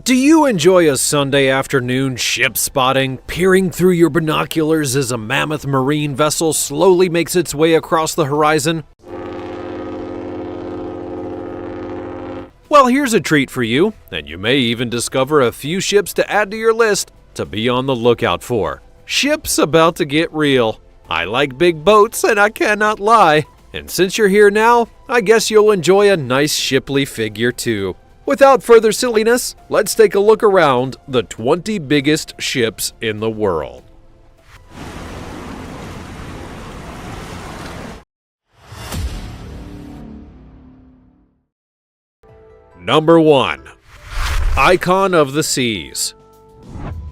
Do you enjoy a Sunday afternoon ship spotting, peering through your binoculars as a mammoth marine vessel slowly makes its way across the horizon? Well, here's a treat for you, and you may even discover a few ships to add to your list to be on the lookout for. Ships about to get real. I like big boats, and I cannot lie. And since you're here now, I guess you'll enjoy a nice shiply figure too. Without further silliness, let's take a look around the 20 biggest ships in the world. Number 1. Icon of the Seas.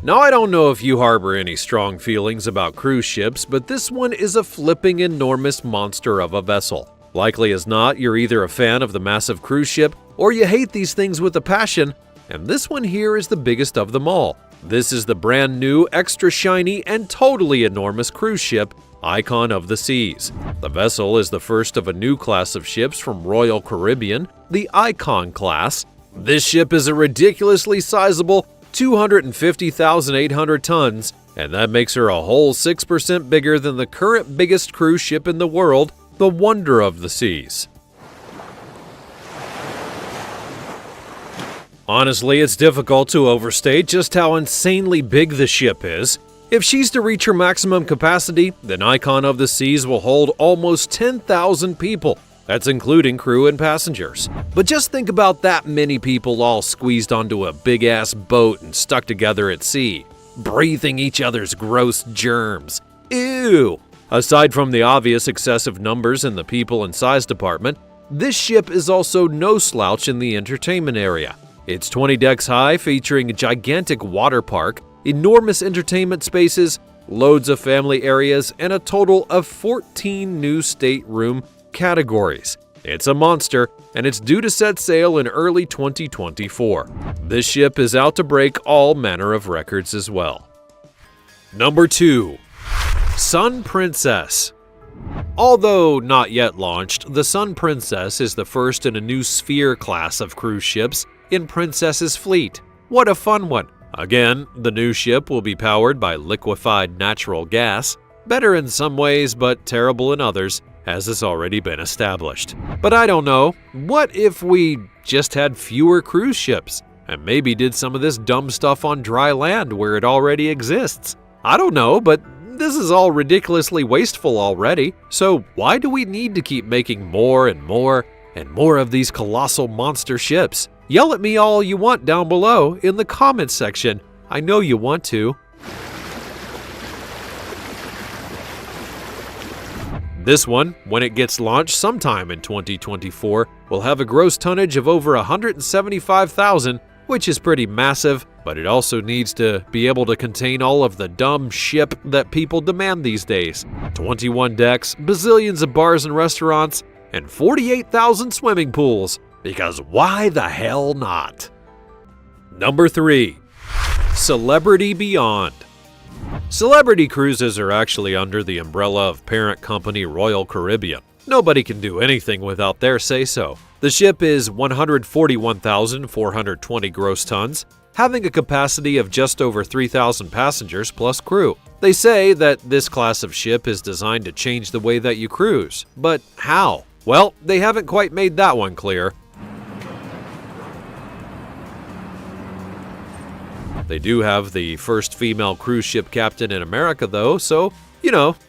Now, I don't know if you harbor any strong feelings about cruise ships, but this one is a flipping enormous monster of a vessel. Likely as not, you're either a fan of the massive cruise ship or you hate these things with a passion, and this one here is the biggest of them all. This is the brand new, extra shiny, and totally enormous cruise ship, Icon of the Seas. The vessel is the first of a new class of ships from Royal Caribbean, the Icon class. This ship is a ridiculously sizable 250,800 tons, and that makes her a whole 6% bigger than the current biggest cruise ship in the world, the Wonder of the Seas. Honestly, it's difficult to overstate just how insanely big the ship is. If she's to reach her maximum capacity, then Icon of the Seas will hold almost 10,000 people. That's including crew and passengers. But just think about that many people all squeezed onto a big-ass boat and stuck together at sea, breathing each other's gross germs. Ew! Aside from the obvious excessive numbers in the people and size department, this ship is also no slouch in the entertainment area. It's 20 decks high, featuring a gigantic water park, enormous entertainment spaces, loads of family areas, and a total of 14 new stateroom categories. It's a monster, and it's due to set sail in early 2024. This ship is out to break all manner of records as well. Number 2. Sun Princess. Although not yet launched, the Sun Princess is the first in a new Sphere class of cruise ships in Princess's fleet. What a fun one! Again, the new ship will be powered by liquefied natural gas, better in some ways but terrible in others, as has already been established. But I don't know, what if we just had fewer cruise ships, and maybe did some of this dumb stuff on dry land where it already exists? I don't know, but this is all ridiculously wasteful already, so why do we need to keep making more and more and more of these colossal monster ships? Yell at me all you want down below in the comments section. I know you want to. This one, when it gets launched sometime in 2024, will have a gross tonnage of over 175,000, which is pretty massive, but it also needs to be able to contain all of the dumb ship that people demand these days. 21 decks, bazillions of bars and restaurants, and 48,000 swimming pools. Because why the hell not? Number 3. Celebrity Beyond. Celebrity cruises are actually under the umbrella of parent company Royal Caribbean. Nobody can do anything without their say-so. The ship is 141,420 gross tons, having a capacity of just over 3,000 passengers plus crew. They say that this class of ship is designed to change the way that you cruise. But how? Well, they haven't quite made that one clear. They do have the first female cruise ship captain in America though, so,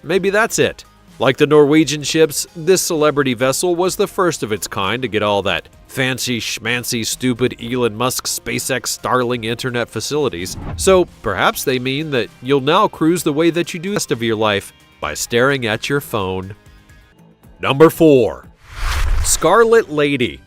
maybe that's it. Like the Norwegian ships, this celebrity vessel was the first of its kind to get all that fancy schmancy stupid Elon Musk SpaceX Starlink internet facilities. So perhaps they mean that you'll now cruise the way that you do the rest of your life, by staring at your phone. Number 4. Scarlet Lady.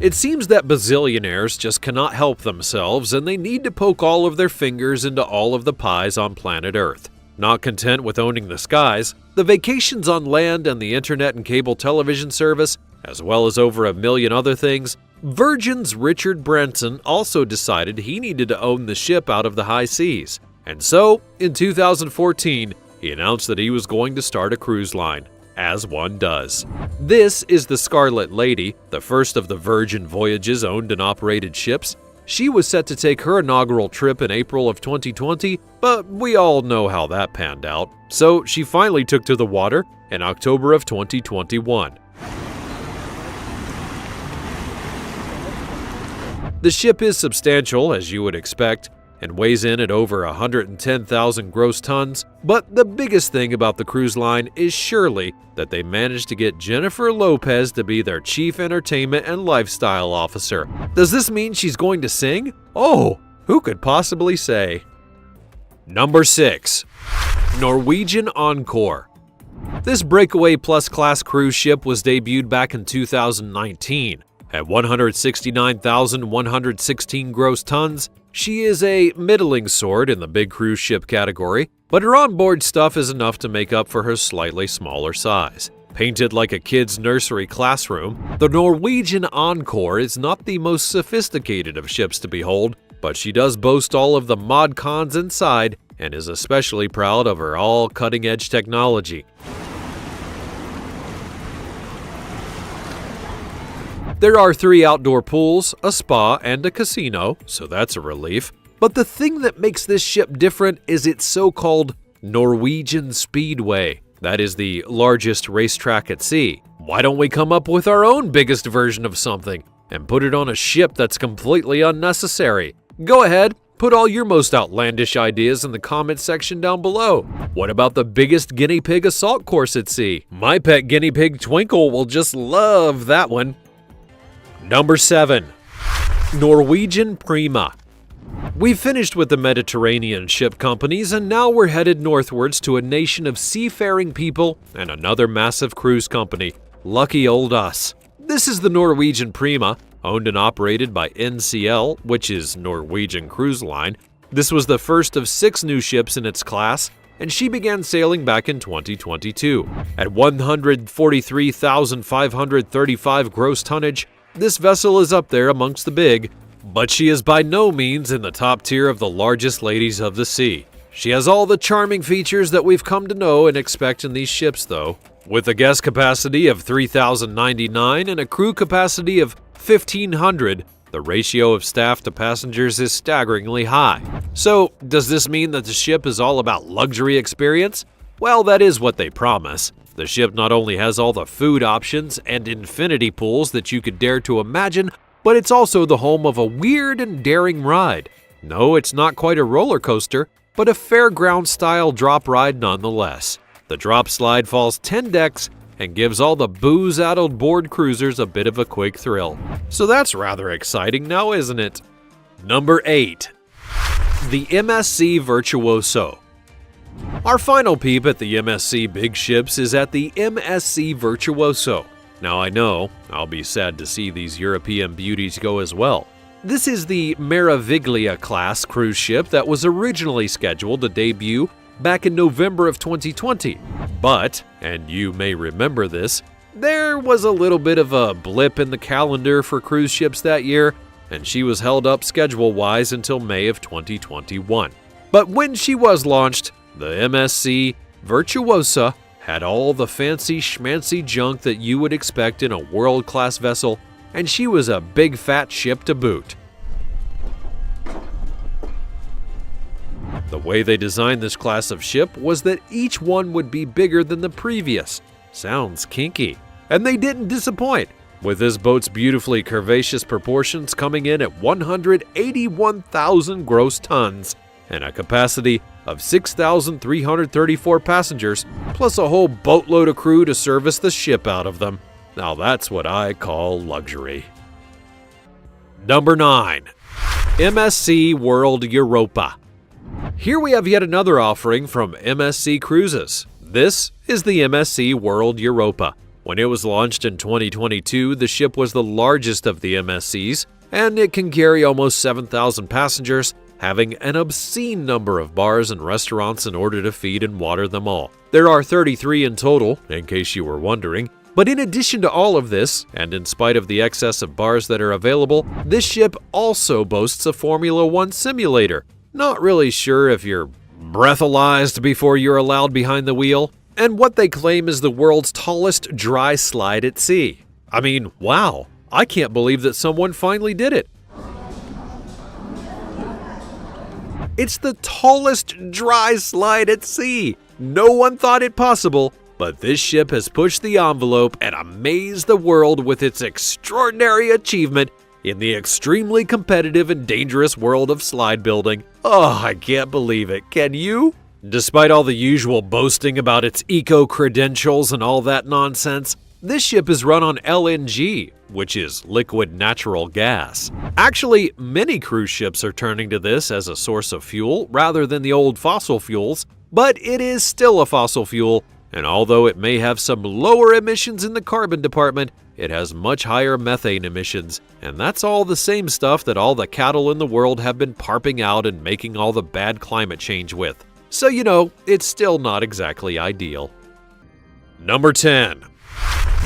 It seems that bazillionaires just cannot help themselves and they need to poke all of their fingers into all of the pies on planet Earth. Not content with owning the skies, the vacations on land and the internet and cable television service, as well as over a million other things, Virgin's Richard Branson also decided he needed to own the ship out of the high seas. And so, in 2014, he announced that he was going to start a cruise line. As one does. This is the Scarlet Lady, the first of the Virgin Voyages owned and operated ships. She was set to take her inaugural trip in April of 2020, but we all know how that panned out. So she finally took to the water in October of 2021. The ship is substantial, as you would expect, and weighs in at over 110,000 gross tons, but the biggest thing about the cruise line is surely that they managed to get Jennifer Lopez to be their chief entertainment and lifestyle officer. Does this mean she's going to sing? Oh, who could possibly say? Number 6. Norwegian Encore. This breakaway plus-class cruise ship was debuted back in 2019. At 169,116 gross tons, she is a middling sort in the big cruise ship category, but her onboard stuff is enough to make up for her slightly smaller size. Painted like a kid's nursery classroom, the Norwegian Encore is not the most sophisticated of ships to behold, but she does boast all of the mod cons inside and is especially proud of her all cutting-edge technology. There are 3 outdoor pools, a spa, and a casino, so that's a relief. But the thing that makes this ship different is its so-called Norwegian Speedway. That is the largest racetrack at sea. Why don't we come up with our own biggest version of something and put it on a ship that's completely unnecessary? Go ahead, put all your most outlandish ideas in the comment section down below. What about the biggest guinea pig assault course at sea? My pet guinea pig Twinkle will just love that one. Number 7. Norwegian Prima. We've finished with the Mediterranean ship companies, and now we're headed northwards to a nation of seafaring people and another massive cruise company. Lucky old us. This is the Norwegian Prima, owned and operated by NCL, which is Norwegian Cruise Line. This was the first of 6 new ships in its class, and she began sailing back in 2022. At 143,535 gross tonnage, this vessel is up there amongst the big, but she is by no means in the top tier of the largest ladies of the sea. She has all the charming features that we've come to know and expect in these ships, though. With a guest capacity of 3,099 and a crew capacity of 1,500, the ratio of staff to passengers is staggeringly high. So, does this mean that the ship is all about luxury experience? Well, that is what they promise. The ship not only has all the food options and infinity pools that you could dare to imagine, but it's also the home of a weird and daring ride. No, it's not quite a roller coaster, but a fairground-style drop ride nonetheless. The drop slide falls 10 decks and gives all the booze-addled bored cruisers a bit of a quick thrill. So that's rather exciting now, isn't it? Number 8. The MSC Virtuoso. Our final peep at the MSC big ships is at the MSC Virtuoso. Now I know, I'll be sad to see these European beauties go as well. This is the Meraviglia class cruise ship that was originally scheduled to debut back in November of 2020. But, and you may remember this, there was a little bit of a blip in the calendar for cruise ships that year, and she was held up schedule-wise until May of 2021. But when she was launched, the MSC Virtuosa had all the fancy schmancy junk that you would expect in a world-class vessel, and she was a big fat ship to boot. The way they designed this class of ship was that each one would be bigger than the previous. Sounds kinky. And they didn't disappoint, with this boat's beautifully curvaceous proportions coming in at 181,000 gross tons and a capacity of 6,334 passengers, plus a whole boatload of crew to service the ship out of them. Now that's what I call luxury. Number 9. MSC World Europa. Here we have yet another offering from MSC Cruises. This is the MSC World Europa. When it was launched in 2022, the ship was the largest of the MSCs, and it can carry almost 7,000 passengers, having an obscene number of bars and restaurants in order to feed and water them all. There are 33 in total, in case you were wondering. But in addition to all of this, and in spite of the excess of bars that are available, this ship also boasts a Formula One simulator. Not really sure if you're breathalyzed before you're allowed behind the wheel, and what they claim is the world's tallest dry slide at sea. I mean, wow, I can't believe that someone finally did it. It's the tallest dry slide at sea. No one thought it possible, but this ship has pushed the envelope and amazed the world with its extraordinary achievement in the extremely competitive and dangerous world of slide building. Oh, I can't believe it. Can you? Despite all the usual boasting about its eco-credentials and all that nonsense, this ship is run on LNG, which is liquid natural gas. Actually, many cruise ships are turning to this as a source of fuel rather than the old fossil fuels, but it is still a fossil fuel, and although it may have some lower emissions in the carbon department, it has much higher methane emissions, and that's all the same stuff that all the cattle in the world have been parping out and making all the bad climate change with. So it's still not exactly ideal. Number 10.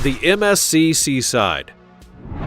The MSC Seaside.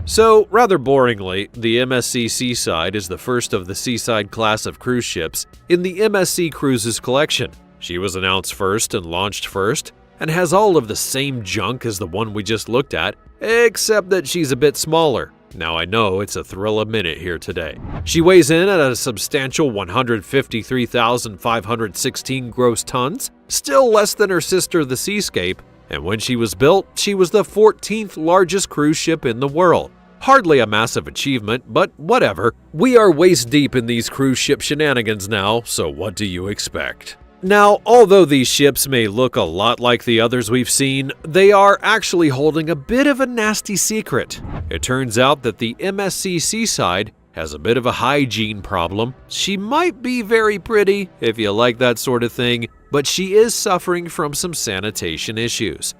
So, rather boringly, the MSC Seaside is the first of the Seaside class of cruise ships in the MSC Cruises collection. She was announced first and launched first, and has all of the same junk as the one we just looked at, except that she's a bit smaller. Now I know it's a thrill a minute here today. She weighs in at a substantial 153,516 gross tons, still less than her sister the Seascape, and when she was built, she was the 14th largest cruise ship in the world. Hardly a massive achievement, but whatever. We are waist deep in these cruise ship shenanigans now, so what do you expect? Now, although these ships may look a lot like the others we've seen, they are actually holding a bit of a nasty secret. It turns out that the MSC Seaside has a bit of a hygiene problem. She might be very pretty, if you like that sort of thing, but she is suffering from some sanitation issues.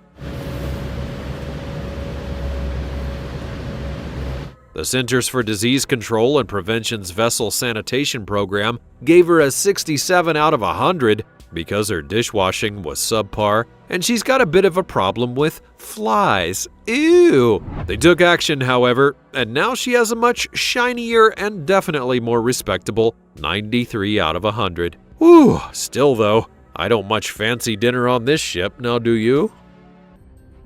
The Centers for Disease Control and Prevention's vessel sanitation program gave her a 67 out of 100 because her dishwashing was subpar, and she's got a bit of a problem with flies. Ew! They took action, however, and now she has a much shinier and definitely more respectable 93 out of 100. Whew! Still though, I don't much fancy dinner on this ship, now do you?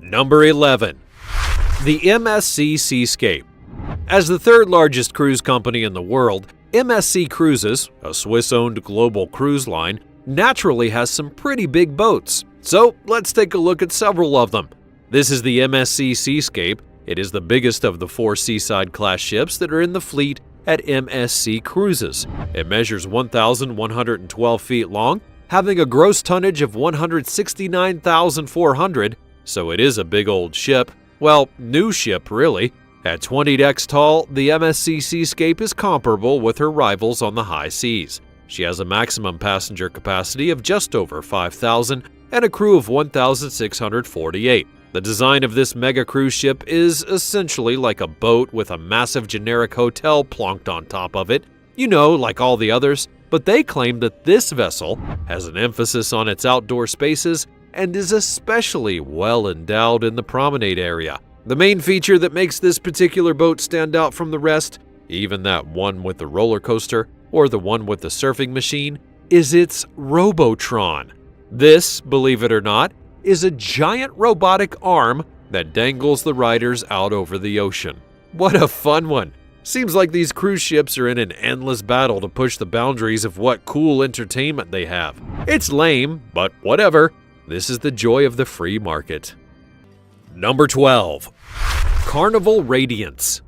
Number 11. The MSC Seascape. As the third largest cruise company in the world, MSC Cruises, a Swiss-owned global cruise line, naturally has some pretty big boats. So let's take a look at several of them. This is the MSC Seascape. It is the biggest of the 4 Seaside-class ships that are in the fleet at MSC Cruises. It measures 1,112 feet long, having a gross tonnage of 169,400, so it is a big old ship. Well, new ship really. At 20 decks tall, the MSC Seascape is comparable with her rivals on the high seas. She has a maximum passenger capacity of just over 5,000 and a crew of 1,648. The design of this mega cruise ship is essentially like a boat with a massive generic hotel plonked on top of it, like all the others, but they claim that this vessel has an emphasis on its outdoor spaces and is especially well endowed in the promenade area. The main feature that makes this particular boat stand out from the rest, even that one with the roller coaster or the one with the surfing machine, is its Robotron. This, believe it or not, is a giant robotic arm that dangles the riders out over the ocean. What a fun one! Seems like these cruise ships are in an endless battle to push the boundaries of what cool entertainment they have. It's lame, but whatever. This is the joy of the free market. Number 12. Carnival Radiance.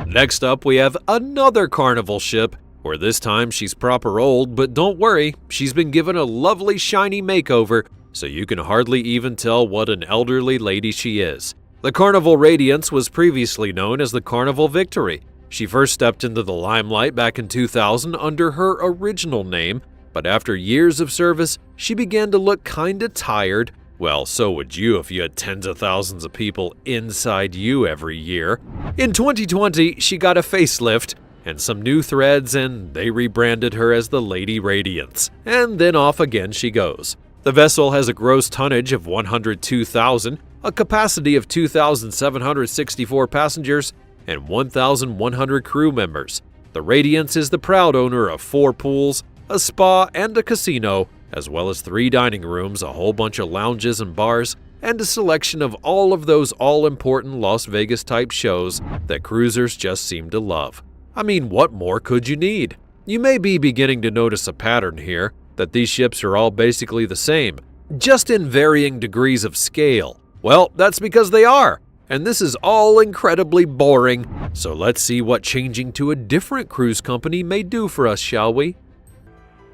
Next up, we have another Carnival ship, where this time she's proper old, but don't worry, she's been given a lovely shiny makeover, so you can hardly even tell what an elderly lady she is. The Carnival Radiance was previously known as the Carnival Victory. She first stepped into the limelight back in 2000 under her original name, but after years of service, she began to look kinda tired. Well, so would you if you had tens of thousands of people inside you every year. In 2020, she got a facelift and some new threads, and they rebranded her as the Lady Radiance. And then off again she goes. The vessel has a gross tonnage of 102,000, a capacity of 2,764 passengers, and 1,100 crew members. The Radiance is the proud owner of 4 pools, a spa, and a casino, as well as 3 dining rooms, a whole bunch of lounges and bars, and a selection of all of those all-important Las Vegas-type shows that cruisers just seem to love. I mean, what more could you need? You may be beginning to notice a pattern here, that these ships are all basically the same, just in varying degrees of scale. Well, that's because they are, and this is all incredibly boring, so let's see what changing to a different cruise company may do for us, shall we?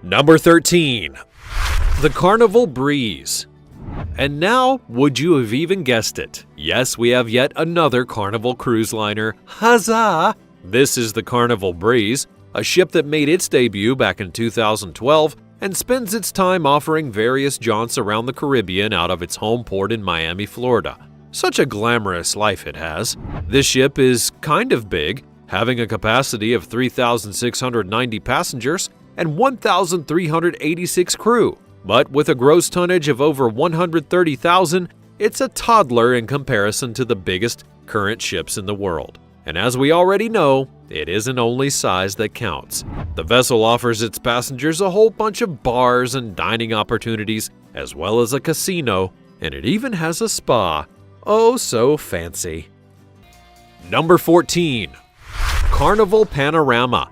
Number 13. The Carnival Breeze. And now, would you have even guessed it? Yes, we have yet another Carnival cruise liner. Huzzah! This is the Carnival Breeze, a ship that made its debut back in 2012 and spends its time offering various jaunts around the Caribbean out of its home port in Miami, Florida. Such a glamorous life it has. This ship is kind of big, having a capacity of 3,690 passengers and 1,386 crew. But with a gross tonnage of over 130,000, it's a toddler in comparison to the biggest current ships in the world. And as we already know, it isn't only size that counts. The vessel offers its passengers a whole bunch of bars and dining opportunities, as well as a casino, and it even has a spa. Oh, so fancy. Number 14. Carnival Panorama.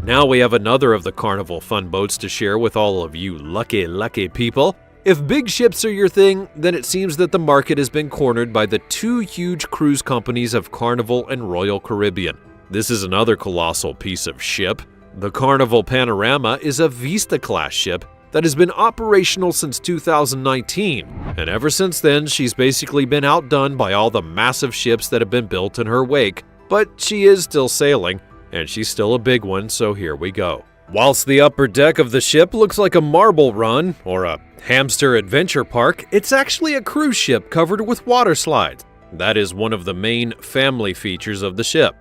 Now we have another of the Carnival fun boats to share with all of you lucky people. If big ships are your thing, then it seems that the market has been cornered by the two huge cruise companies of Carnival and Royal Caribbean. This is another colossal piece of ship. The Carnival Panorama is a Vista-class ship that has been operational since 2019, and ever since then she's basically been outdone by all the massive ships that have been built in her wake, but she is still sailing, and she's still a big one, so here we go. Whilst the upper deck of the ship looks like a marble run or a hamster adventure park, it's actually a cruise ship covered with water slides. That is one of the main family features of the ship.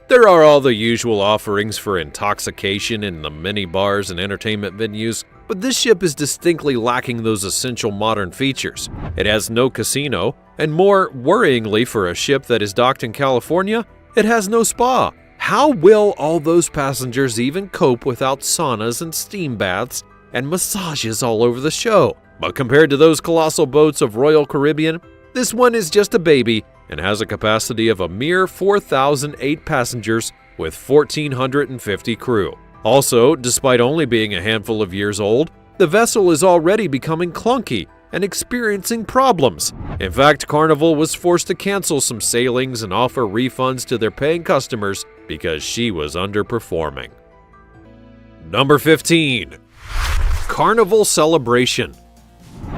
There are all the usual offerings for intoxication in the many bars and entertainment venues, but this ship is distinctly lacking those essential modern features. It has no casino, and more worryingly for a ship that is docked in California, it has no spa. How will all those passengers even cope without saunas and steam baths and massages all over the show? But compared to those colossal boats of Royal Caribbean, this one is just a baby and has a capacity of a mere 4,008 passengers with 1,450 crew. Also, despite only being a handful of years old, the vessel is already becoming clunky and experiencing problems. In fact, Carnival was forced to cancel some sailings and offer refunds to their paying customers because she was underperforming. Number 15. Carnival Celebration.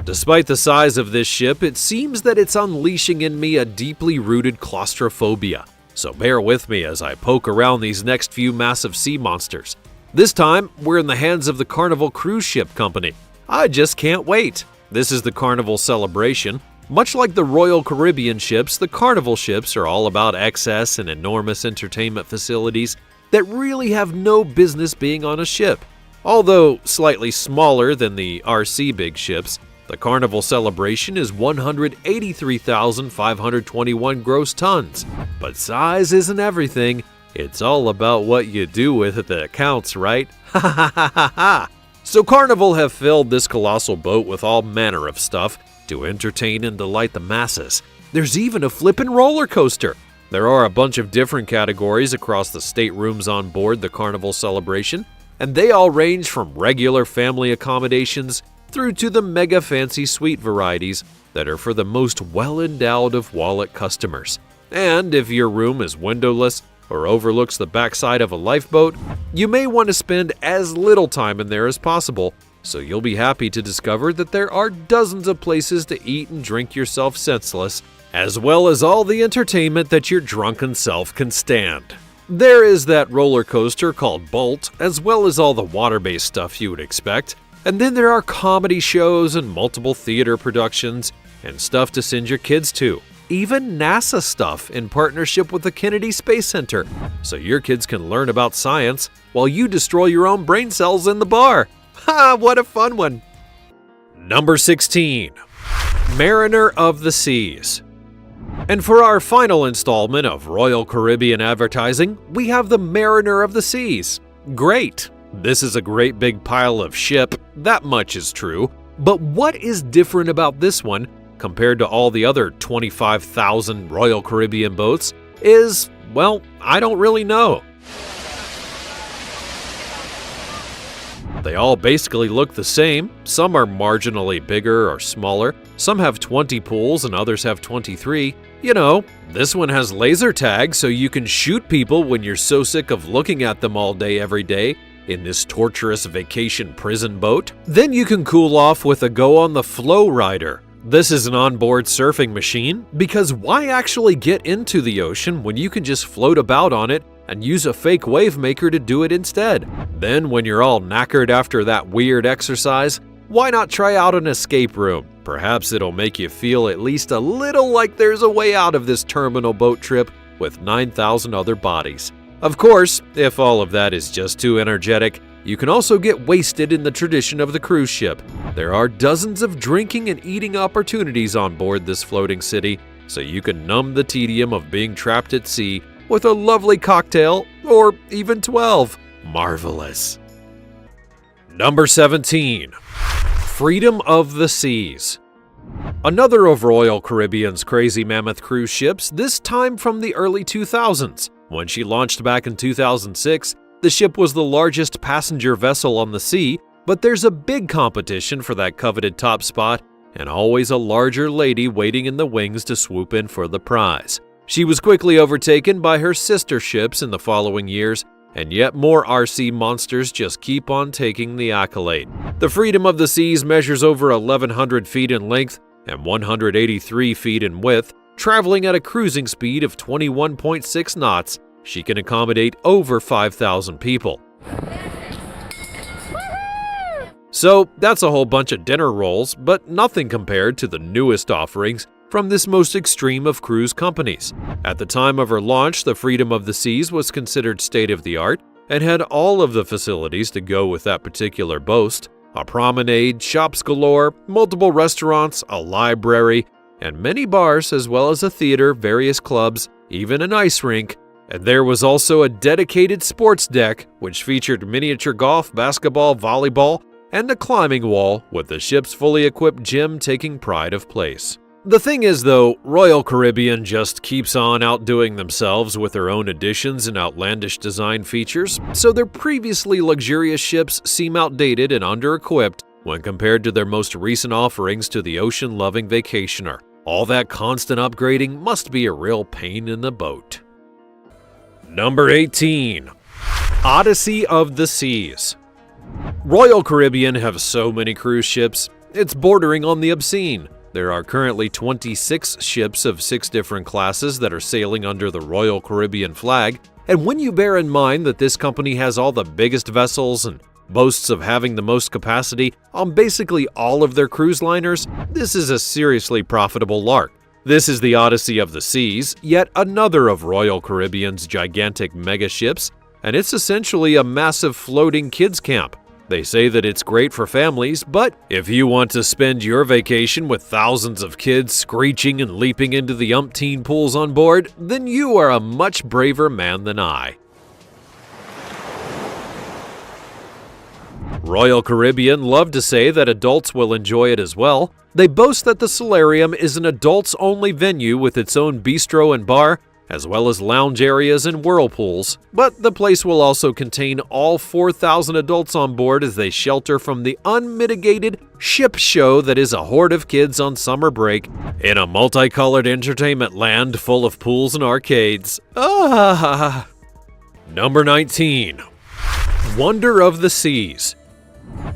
Despite the size of this ship, it seems that it's unleashing in me a deeply rooted claustrophobia. So bear with me as I poke around these next few massive sea monsters. This time, we're in the hands of the Carnival Cruise Ship Company. I just can't wait. This is the Carnival Celebration. Much like the Royal Caribbean ships, the Carnival ships are all about excess and enormous entertainment facilities that really have no business being on a ship. Although slightly smaller than the RC big ships, the Carnival Celebration is 183,521 gross tons. But size isn't everything. It's all about what you do with it that counts, right? Ha ha ha ha ha! So Carnival have filled this colossal boat with all manner of stuff to entertain and delight the masses. There's even a flippin' roller coaster. There are a bunch of different categories across the staterooms on board the Carnival Celebration, and they all range from regular family accommodations through to the mega fancy suite varieties that are for the most well-endowed of wallet customers. And if your room is windowless or overlooks the backside of a lifeboat, you may want to spend as little time in there as possible, so you'll be happy to discover that there are dozens of places to eat and drink yourself senseless, as well as all the entertainment that your drunken self can stand. There is that roller coaster called Bolt, as well as all the water-based stuff you would expect, and then there are comedy shows and multiple theater productions and stuff to send your kids to. Even NASA stuff in partnership with the Kennedy Space Center, so your kids can learn about science while you destroy your own brain cells in the bar. Ha, what a fun one! Number 16. Mariner of the Seas. And for our final installment of Royal Caribbean advertising, we have the Mariner of the Seas. Great! This is a great big pile of ship, that much is true. But what is different about this one compared to all the other 25,000 Royal Caribbean boats is, Well, I don't really know. They all basically look the same. Some are marginally bigger or smaller. Some have 20 pools and others have 23. You know, this one has laser tag so you can shoot people when you're so sick of looking at them all day every day in this torturous vacation prison boat. Then you can cool off with a go on the flow rider. This is an onboard surfing machine because why actually get into the ocean when you can just float about on it and use a fake wave maker to do it instead? Then when you're all knackered after that weird exercise, why not try out an escape room? Perhaps it'll make you feel at least a little like there's a way out of this terminal boat trip with 9,000 other bodies. Of course, if all of that is just too energetic, you can also get wasted in the tradition of the cruise ship. There are dozens of drinking and eating opportunities on board this floating city, so you can numb the tedium of being trapped at sea with a lovely cocktail, or even 12. Marvelous. Number 17. Freedom of the Seas. Another of Royal Caribbean's crazy mammoth cruise ships, this time from the early 2000s. When she launched back in 2006, the ship was the largest passenger vessel on the sea, but there's a big competition for that coveted top spot, and always a larger lady waiting in the wings to swoop in for the prize. She was quickly overtaken by her sister ships in the following years, and yet more RC monsters just keep on taking the accolade. The Freedom of the Seas measures over 1,100 feet in length and 183 feet in width. Traveling at a cruising speed of 21.6 knots, she can accommodate over 5,000 people. So that's a whole bunch of dinner rolls, but nothing compared to the newest offerings from this most extreme of cruise companies. At the time of her launch, the Freedom of the Seas was considered state-of-the-art and had all of the facilities to go with that particular boast: a promenade, shops galore, multiple restaurants, a library, and many bars, as well as a theater, various clubs, even an ice rink. And there was also a dedicated sports deck, which featured miniature golf, basketball, volleyball, and a climbing wall, with the ship's fully equipped gym taking pride of place. The thing is though, Royal Caribbean just keeps on outdoing themselves with their own additions and outlandish design features, so their previously luxurious ships seem outdated and under-equipped when compared to their most recent offerings to the ocean-loving vacationer. All that constant upgrading must be a real pain in the boat. Number 18. Odyssey of the Seas. Royal Caribbean have so many cruise ships, it's bordering on the obscene. There are currently 26 ships of 6 different classes that are sailing under the Royal Caribbean flag, and when you bear in mind that this company has all the biggest vessels and boasts of having the most capacity on basically all of their cruise liners, this is a seriously profitable lark. This is the Odyssey of the Seas, yet another of Royal Caribbean's gigantic mega ships, and it's essentially a massive floating kids camp. They say that it's great for families, but if you want to spend your vacation with thousands of kids screeching and leaping into the umpteen pools on board, then you are a much braver man than I. Royal Caribbean love to say that adults will enjoy it as well. They boast that the solarium is an adults-only venue with its own bistro and bar, as well as lounge areas and whirlpools. But the place will also contain all 4,000 adults on board as they shelter from the unmitigated ship show that is a horde of kids on summer break in a multicolored entertainment land full of pools and arcades. Ah! Number 19. Wonder of the Seas.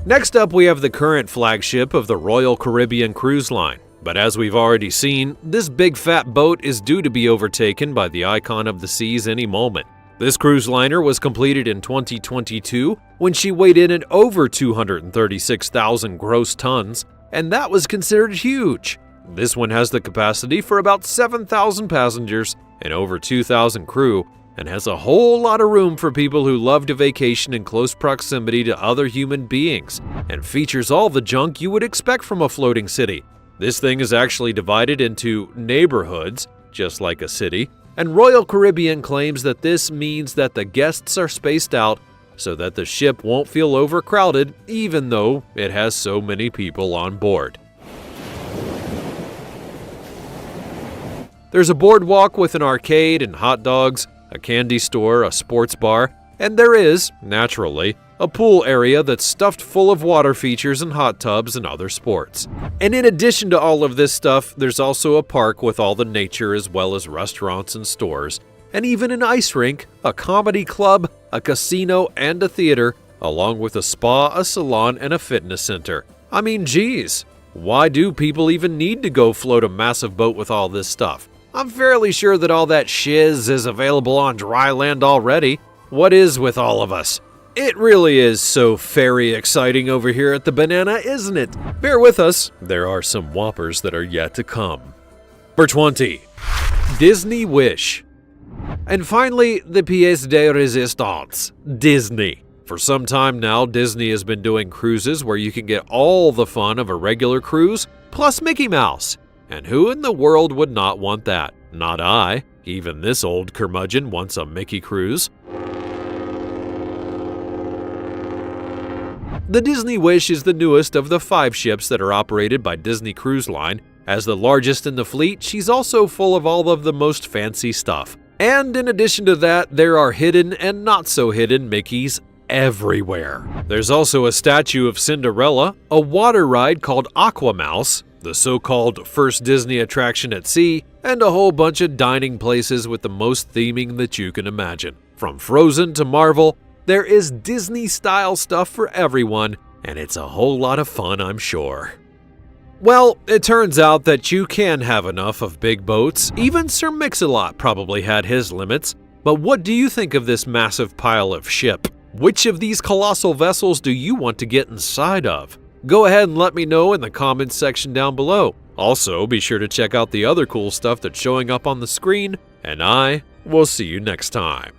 Next up, we have the current flagship of the Royal Caribbean Cruise Line. But as we've already seen, this big fat boat is due to be overtaken by the icon of the seas any moment. This cruise liner was completed in 2022 when she weighed in at over 236,000 gross tons, and that was considered huge. This one has the capacity for about 7,000 passengers and over 2,000 crew, and has a whole lot of room for people who love to vacation in close proximity to other human beings, and features all the junk you would expect from a floating city. This thing is actually divided into neighborhoods, just like a city, and Royal Caribbean claims that this means that the guests are spaced out so that the ship won't feel overcrowded, even though it has so many people on board. There's a boardwalk with an arcade and hot dogs, a candy store, a sports bar, and there is, naturally, a pool area that's stuffed full of water features and hot tubs and other sports. And in addition to all of this stuff, there's also a park with all the nature as well as restaurants and stores, and even an ice rink, a comedy club, a casino, and a theater, along with a spa, a salon, and a fitness center. I mean, geez, why do people even need to go float a massive boat with all this stuff? I'm fairly sure that all that shiz is available on dry land already. What is with all of us? It really is so very exciting over here at the Banana, isn't it? Bear with us, there are some whoppers that are yet to come. Number 20. Disney Wish. And finally, the pièce de résistance, Disney. For some time now, Disney has been doing cruises where you can get all the fun of a regular cruise, plus Mickey Mouse. And who in the world would not want that? Not I. Even this old curmudgeon wants a Mickey cruise. The Disney Wish is the newest of the 5 ships that are operated by Disney Cruise Line. As the largest in the fleet, she's also full of all of the most fancy stuff. And in addition to that, there are hidden and not so hidden Mickeys everywhere. There's also a statue of Cinderella, a water ride called Aqua Mouse, the so-called first Disney attraction at sea, and a whole bunch of dining places with the most theming that you can imagine. From Frozen to Marvel, there is Disney-style stuff for everyone, and it's a whole lot of fun, I'm sure. Well, it turns out that you can have enough of big boats. Even Sir Mix-a-Lot probably had his limits. But what do you think of this massive pile of ship? Which of these colossal vessels do you want to get inside of? Go ahead and let me know in the comments section down below. Also, be sure to check out the other cool stuff that's showing up on the screen, and I will see you next time.